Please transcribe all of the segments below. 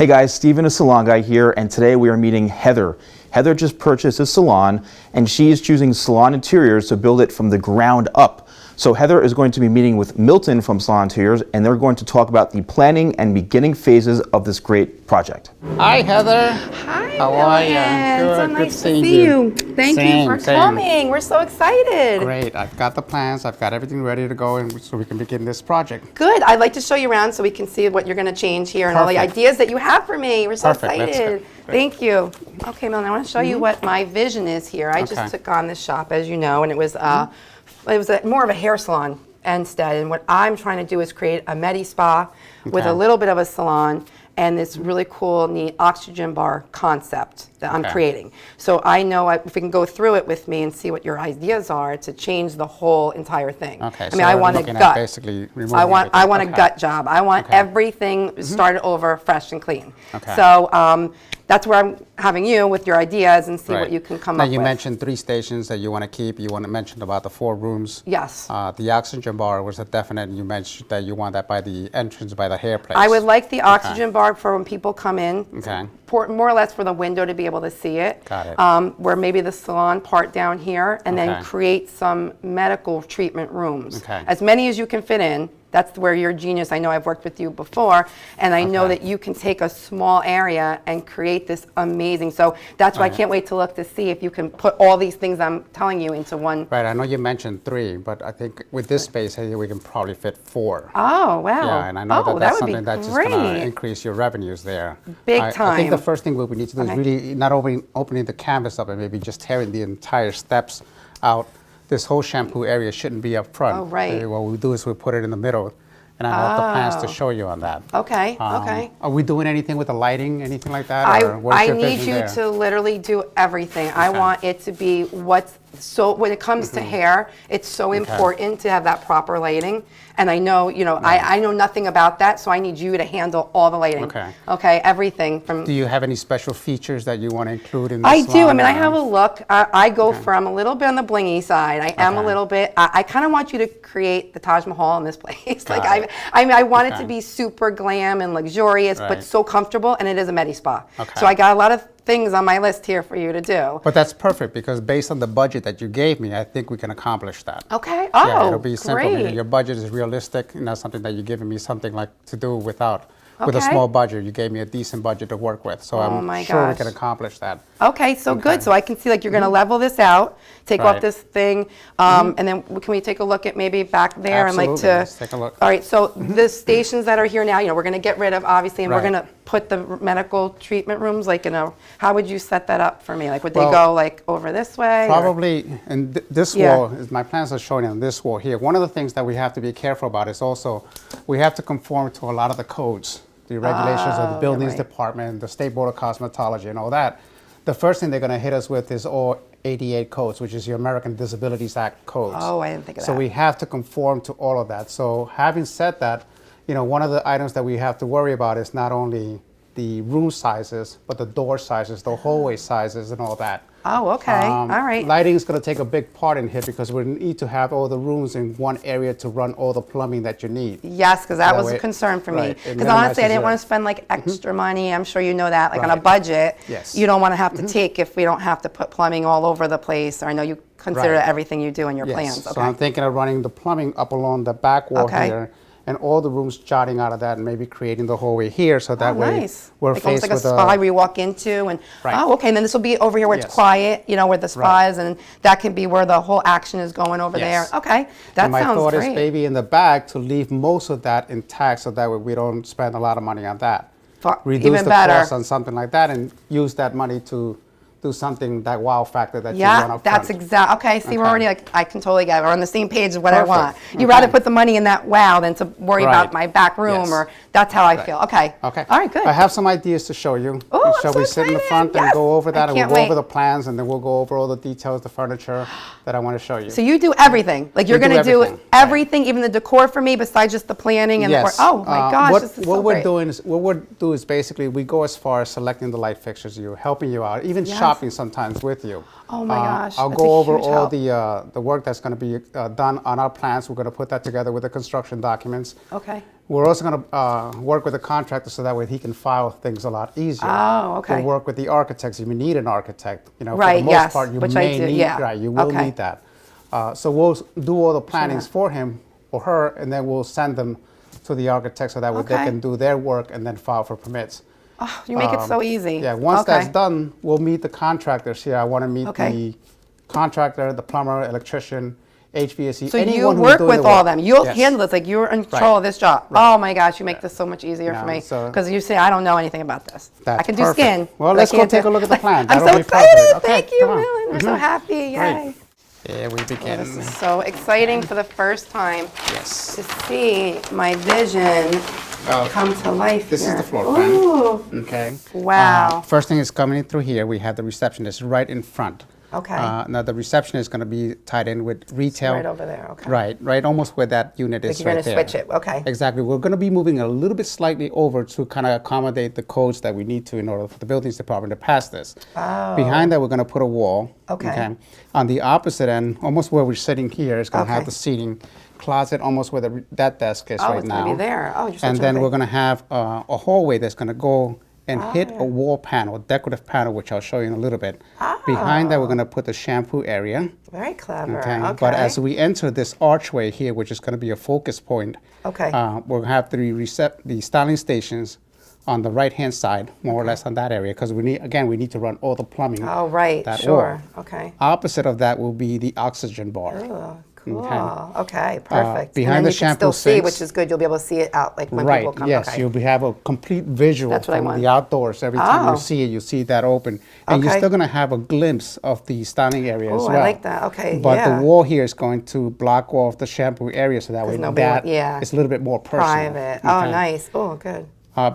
Hey guys, Steven, a salon guy here, and today we are meeting Heather. Heather just purchased a salon, and she is choosing Salon Interiors to build it from the ground up. So Heather is going to be meeting with Milton from Salon Interiors, and they're going to talk about the planning and beginning phases of this great project. Hi, Heather. Hi, how are you? Good. So nice to seeing see you. Thank you for same. coming. We're so excited. Great. I've got the plans. I've got everything ready to go, and so we can begin this project. Good. I'd like to show you around so we can see what you're going to change here and all the ideas that you have for me. We're so excited. Thank you. Okay, Milton, I want to show you what my vision is here. I just took on this shop, as you know, and it was more of a hair salon instead. And what I'm trying to do is create a medi-spa with a little bit of a salon and this really cool, neat oxygen bar concept that I'm creating. So I know if we can go through it with me and see what your ideas are to change the whole entire thing. Okay. I mean, I want a gut. Basically I want a gut job. I want everything started over fresh and clean. Okay. So that's where I'm having you with your ideas and see what you can come up with. Now you mentioned 3 stations that you want to keep. You want to mention about the 4 rooms. Yes. The oxygen bar was a definite. You mentioned that you want that by the entrance, by the hair place. I would like the oxygen bar for when people come in. Okay. More or less for the window to be able to see it. Got it. Where maybe the salon part down here, and then create some medical treatment rooms. Okay. As many as you can fit in. That's where you're a genius. I know I've worked with you before, and I know that you can take a small area and create this amazing. So that's why I can't wait to look to see if you can put all these things I'm telling you into one. Right. I know you mentioned 3, but I think with this space here, we can probably fit 4. Oh, wow. Yeah, and I know that's that would something that's just going to increase your revenues there. Big time. I think the first thing we need to do is really not opening the canvas up and maybe just tearing the entire steps out. This whole shampoo area shouldn't be up front. Oh, right. What we do is we put it in the middle, and I have the plans to show you on that. Okay, Are we doing anything with the lighting, anything like that? I need you to literally do everything. I want it to be when it comes to hair, it's so important to have that proper lighting. And I know, I know nothing about that, so I need you to handle all the lighting. Okay, everything from. Do you have any special features that you want to include in this I do. I mean, I line? have a look. I go from a little bit on the blingy side. I am a little bit. I kind of want you to create the Taj Mahal in this place. I want it to be super glam and luxurious, but so comfortable, and it is a medi-spa. So I got a lot of things on my list here for you to do. But that's perfect because based on the budget that you gave me, I think we can accomplish that. Okay. Yeah, it'll be simple. Great. Your budget is realistic, and that's something that you're giving me something like to do without. With a small budget, you gave me a decent budget to work with, so I'm sure we can accomplish that. Okay, so good. So I can see like you're going to level this out, take off this thing, and then can we take a look at maybe back there and like to. Let's take a look. All right, so the stations that are here now, we're going to get rid of obviously, and we're going to put the medical treatment rooms like in a. How would you set that up for me? Like would they go like over this way? Probably, and this wall is my plans are showing on this wall here. One of the things that we have to be careful about is also we have to conform to a lot of the codes. The regulations of the buildings department, the State Board of Cosmetology and all that. The first thing they're going to hit us with is all 88 codes, which is your American Disabilities Act codes. Oh, I didn't think of that. So we have to conform to all of that. So having said that, one of the items that we have to worry about is not only the room sizes, but the door sizes, the hallway sizes and all that. Oh, okay. All right. Lighting is going to take a big part in here because we need to have all the rooms in one area to run all the plumbing that you need. Yes, because that was a concern for me. Because honestly, I didn't want to spend like extra money. I'm sure you know that. Like on a budget, you don't want to have to take if we don't have to put plumbing all over the place. Or I know you consider everything you do in your plans. So I'm thinking of running the plumbing up along the back wall here. And all the rooms jutting out of that and maybe creating the hallway here so that way we're like faced almost like with a spa where you walk into and and then this will be over here where it's quiet, where the spa is, and that can be where the whole action is going over there. Okay, that sounds great. My thought is maybe in the back to leave most of that intact so that way we don't spend a lot of money on that. Reduce the cost on something like that and use that money to do something, that wow factor that you want up that's front. exactly. Okay, see, we're already like, I can totally get it. We're on the same page of what I want. You'd rather put the money in that wow than to worry about my back room, or that's how I feel. Okay. Okay. All right, good. I have some ideas to show you. Oh, Shall we sit in the front and go over that? And we'll go over the plans, and then we'll go over all the details, the furniture that I want to show you. So you do everything. Like you're going to do everything, even the decor for me, besides just the planning and the. Oh my gosh, this is so great. What we're doing is basically we go as far as selecting the light fixtures, helping you out, even shopping. copy sometimes with you. Oh my gosh, I'll that's go a over huge all help. the work that's going to be done on our plans. We're going to put that together with the construction documents. Okay. We're also going to work with the contractor so that way he can file things a lot easier. Oh, okay. We'll work with the architects if you need an architect. You know, Right, for the most yes, part, you which I may do, need, yeah. right, you will Okay. need that. So we'll do all the plannings Sure. for him or her, and then we'll send them to the architect so that way they Okay. can do their work and then file for permits. Oh, you make it so easy. Yeah, once Okay. that's done, we'll meet the contractors here. I want to meet Okay. the contractor, the plumber, electrician, HVAC, So anyone you who's work doing with the all work. of them. You'll Yes. handle this. Like you're in control of this job. Right. Oh my gosh, you make this so much easier for Yeah, me. so- Because you say, I don't know anything about this. That's I can do perfect. skin. Well, but let's I go can't take do- a look at the plan. I'm That'll so be excited. perfect. Okay, Thank you, come on. Milton. We're so happy. Great. Yay. Yeah, we begin. This is so exciting for the first time Yes. to see my vision come to life. This here. is the floor plan. Ooh. Okay. Wow. First thing is coming in through here, we have the receptionist right in front. Okay. Now the reception is going to be tied in with retail. Right over there, okay. Right, almost where that unit is you're right gonna there. switch it, okay. Exactly. We're going to be moving a little bit slightly over to kind of accommodate the codes that we need to in order for the buildings department to pass this. Oh. Behind that, we're going to put a wall. Okay. On the opposite end, almost where we're sitting here, is going to have Okay. the seating closet, almost where that desk is Oh, right it's now. gonna be there. Oh, you're such And a then big- we're going to have a hallway that's going to go and hit yeah. a wall panel, a decorative panel, which I'll show you in a little bit. Behind that, we're going to put the shampoo area. Very clever. Okay. Okay. But as we enter this archway here, which is going to be a focus point, Okay. we'll have the styling stations on the right-hand side, more or less on that area, because we need to run all the plumbing. Oh, right, that sure. wall. Okay. Opposite of that will be the oxygen bar. Oh, cool. Okay. Okay, perfect. behind and then the you can shampoo still see, sinks- which is good. You'll be able to see it out, like when Right, people come. yes, Okay. you'll have a complete visual That's what I from want. the outdoors. Every time Oh. you see it, you see that open. And you're Okay. still going to have a glimpse of the styling area as Ooh, well. I like that. Okay, But yeah. the wall here is going to block off the shampoo area so that way nobody that yeah. it's a little bit more personal. Private. Oh, Okay? nice. Oh, good.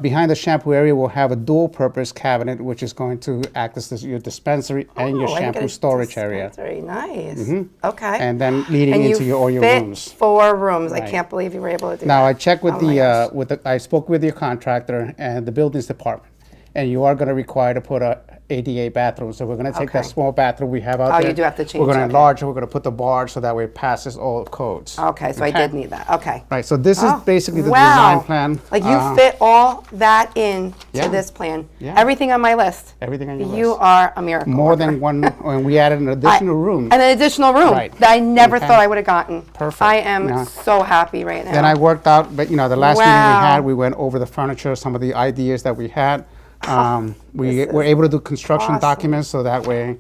Behind the shampoo area, we'll have a dual-purpose cabinet, which is going to act as your dispensary and your Oh, I didn't get shampoo a storage area. dispensary. Nice. Okay. And then leading And into you all your fit rooms. 4 rooms. I Right. can't believe you were able to do Now that. I checked with Oh my gosh. I spoke with your contractor and the buildings department, and you are going to require to put a ADA bathroom. So we're going to take that Okay. small bathroom we have out Oh, there. you do have to change We're going it, to okay. enlarge it. We're going to put the barge so that way it passes all codes. Okay, so I did need that. Okay. Right. So this is Oh, basically the wow. design plan. Like you fit all that in yeah. to this plan. Yeah. Everything on my list. Everything on your You list. are a miracle. More worker. than one, and we added an additional room. And an additional room Right. that I never Okay. thought I would have gotten. Perfect. I am Yeah. so happy right now. Then I worked out, but the last meeting Wow. we had, we went over the furniture, some of the ideas that we had. We this were is able to do construction awesome. documents so that way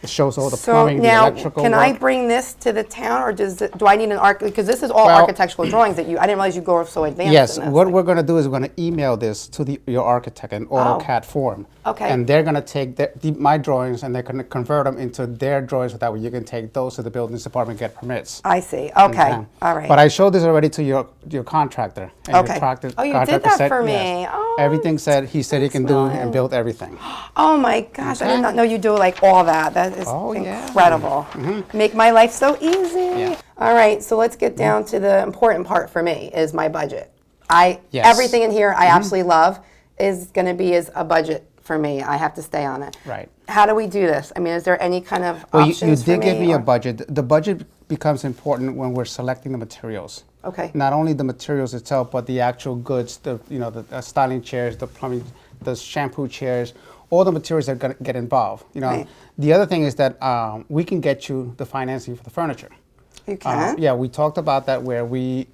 it shows all the So plumbing, the now, electrical can I work. bring this to the town, or do I need an because this is all Well- architectural drawings that I didn't realize you go so advanced. Yes, in this. what we're going to do is we're going to email this to your architect in AutoCAD form. Okay. And they're going to take my drawings and they're going to convert them into their drawings so that way you can take those to the buildings department and get permits. I see. Okay. All right. But I showed this already to your contractor. And Okay. Your Oh, you did contractor that said for me. yes. Oh, Everything said he said he can do Milton. and build everything. Oh my gosh, I did Okay. not know you do like all that. That is Oh, yeah. incredible. Make my life so easy. Yeah. All right, so let's get down to the important part for me is my budget. Yes. Everything in here I absolutely love is going to be is a budget for me. I have to stay on it. Right. How do we do this? I mean, is there any kind of Well, you options did for give me a or- budget. The budget becomes important when we're selecting the materials. Okay. Not only the materials itself, but the actual goods, the styling chairs, the plumbing, the shampoo chairs, all the materials that are going to get involved. Right. The other thing is that we can get you the financing for the furniture. You can? Yeah, we talked about that where we,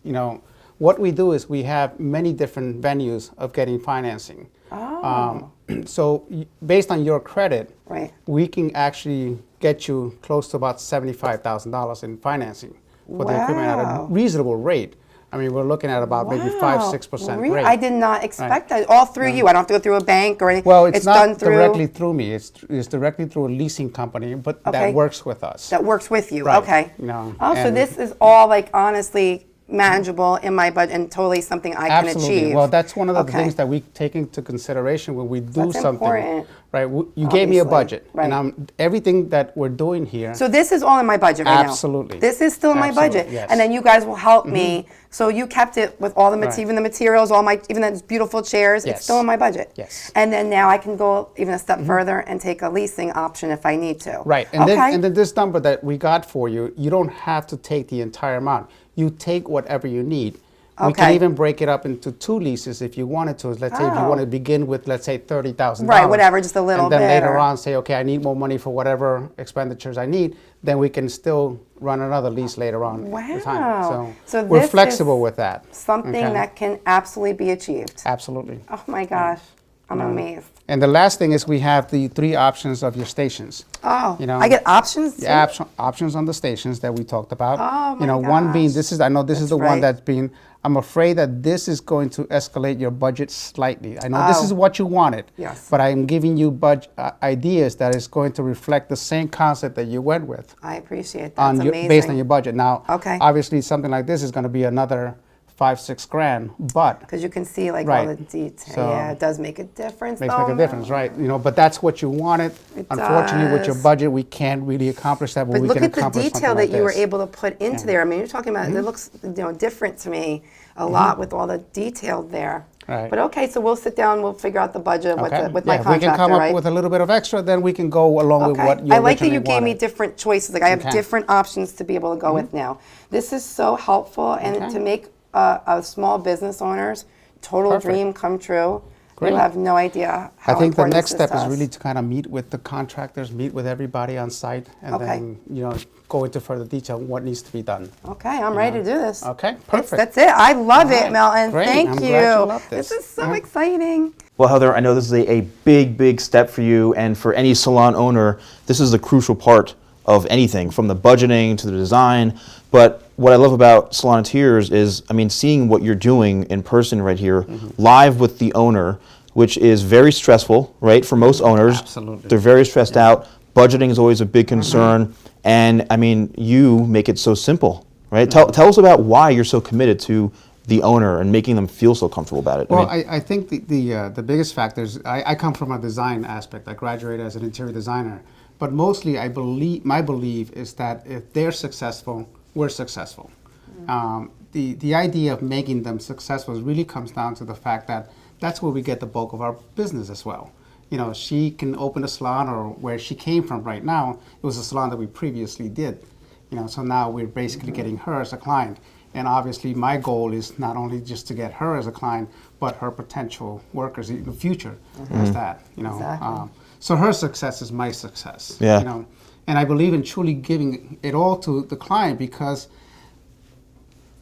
what we do is we have many different venues of getting financing. Oh. So based on your credit, Right. we can actually get you close to about $75,000 in financing for the equipment at a Wow. reasonable rate. I mean, we're looking at about maybe 5-6% Really? rate. I did not expect that. All through you. I don't have to go through a bank or anything. Well, it's not done through directly through me. It's directly through a leasing company, but Okay. that works with us. that works with you. Right. Okay. No, Oh, so and- this is all like honestly manageable in my budget and totally something I can Absolutely. achieve. Well, that's one of the Okay. things that we take into consideration when we do That's something. important. Right. You gave me a Obviously. budget, Right. and everything that we're doing here. So this is all in my budget right now. Absolutely. This is still in my Absolutely, budget, yes. and then you guys will help me. So you kept it with all the Right. even the materials, all my even those beautiful chairs. Yes. It's still in my budget. Yes. And then now I can go even a step further and take a leasing option if I need to. Right, and Okay. then this number that we got for you, you don't have to take the entire amount. You take whatever you need. We can Okay. even break it up into 2 leases if you wanted to. Let's say if you Oh. want to begin with, let's say $30,000. Right, whatever, just a little and then bit, later or- on say, okay, I need more money for whatever expenditures I need. Then we can still run another lease later on. The time. Wow. So we're this flexible is with that. Something okay? that can absolutely be achieved. Absolutely. Oh my gosh, I'm amazed. And the last thing is we have the 3 options of your stations. Oh, You know, I get options too? Yeah, options on the stations that we talked about. Oh, you know, my one being gosh. I know this is the That's one right. that's been. I'm afraid that this is going to escalate your budget slightly. I know this Oh. is what you wanted. Yes. But I'm giving you ideas that is going to reflect the same concept that you went with I appreciate that. That's amazing. based on your budget. Now, Okay. obviously, something like this is going to be another $5-6 grand, but Because you can see like all Right. the detail. So- Yeah, it does make a difference. makes though. a difference, right? You know, but that's what you wanted. It Unfortunately, with your does. budget, we can't really accomplish that. But we look can at the accomplish detail something that like you were this. able to put into there. I mean, you're talking about it looks different to me a lot with all the detail there. Right. But okay, so we'll sit down. We'll figure out the budget with, Okay. with my Yeah, if we contractor, can come up right? with a little bit of extra, then we can go along with Okay. what you I like that you originally gave me wanted. different choices. Like I have Okay. different options to be able to go with now. This is so helpful, and Okay. to make a small business owners total Perfect. dream come true. Great. You have no idea how I think the important next this step to is us. really to kind of meet with the contractors, meet with everybody on site, and Okay. then go into further detail on what needs to be done. Okay, I'm ready to do this. Okay, perfect. That's it. I love it, right. Melton. Great. Thank I'm you. glad you love this. This is so Yeah. exciting. Well, Heather, I know this is a big, big step for you, and for any salon owner, this is the crucial part of anything, from the budgeting to the design. But what I love about Salon Interiors is, I mean, seeing what you're doing in person right here, live with the owner, which is very stressful, right, for most owners. Absolutely. They're very stressed out. Budgeting is always a big concern. And, I mean, you make it so simple, right? Tell us about why you're so committed to the owner and making them feel so comfortable about it. Well, I mean, I think the biggest factor is I come from a design aspect. I graduated as an interior designer. But mostly, my belief is that if they're successful, we're successful. The idea of making them successful really comes down to the fact that that's where we get the bulk of our business as well. You know, she can open a salon, or where she came from right now, it was a salon that we previously did. You know, so now we're basically getting her as a client. And obviously, my goal is not only just to get her as a client, but her potential workers in the future as that. You know, Exactly. so her success is my success. Yeah. You know, and I believe in truly giving it all to the client, because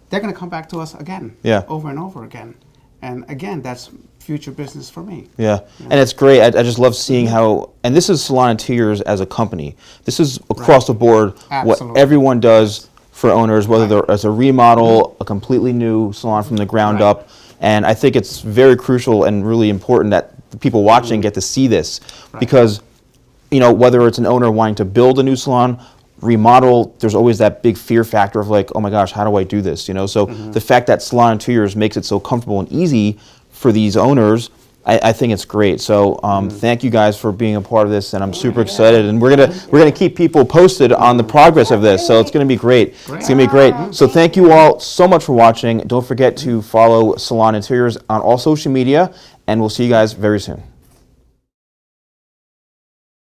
they're going to come back to us again, Yeah. over and over again. And again, that's future business for me. yeah, and it's great. I just love seeing how, and this is Salon Interiors as a company. This is across the board what Absolutely. everyone does for owners, whether they're as a remodel, a completely new salon from the ground Right. up. And I think it's very crucial and really important that the people watching get to see this, because, you know, whether it's an owner wanting to build a new salon, remodel, there's always that big fear factor of like, oh my gosh, how do I do this? You know, so the fact that Salon Interiors makes it so comfortable and easy for these owners, I think it's great. So thank you guys for being a part of this, and I'm super excited. And we're gonna keep people posted on the progress of this. So it's gonna be great. It's gonna be great. So thank you all so much for watching. Don't forget to follow Salon Interiors on all social media, and we'll see you guys very soon.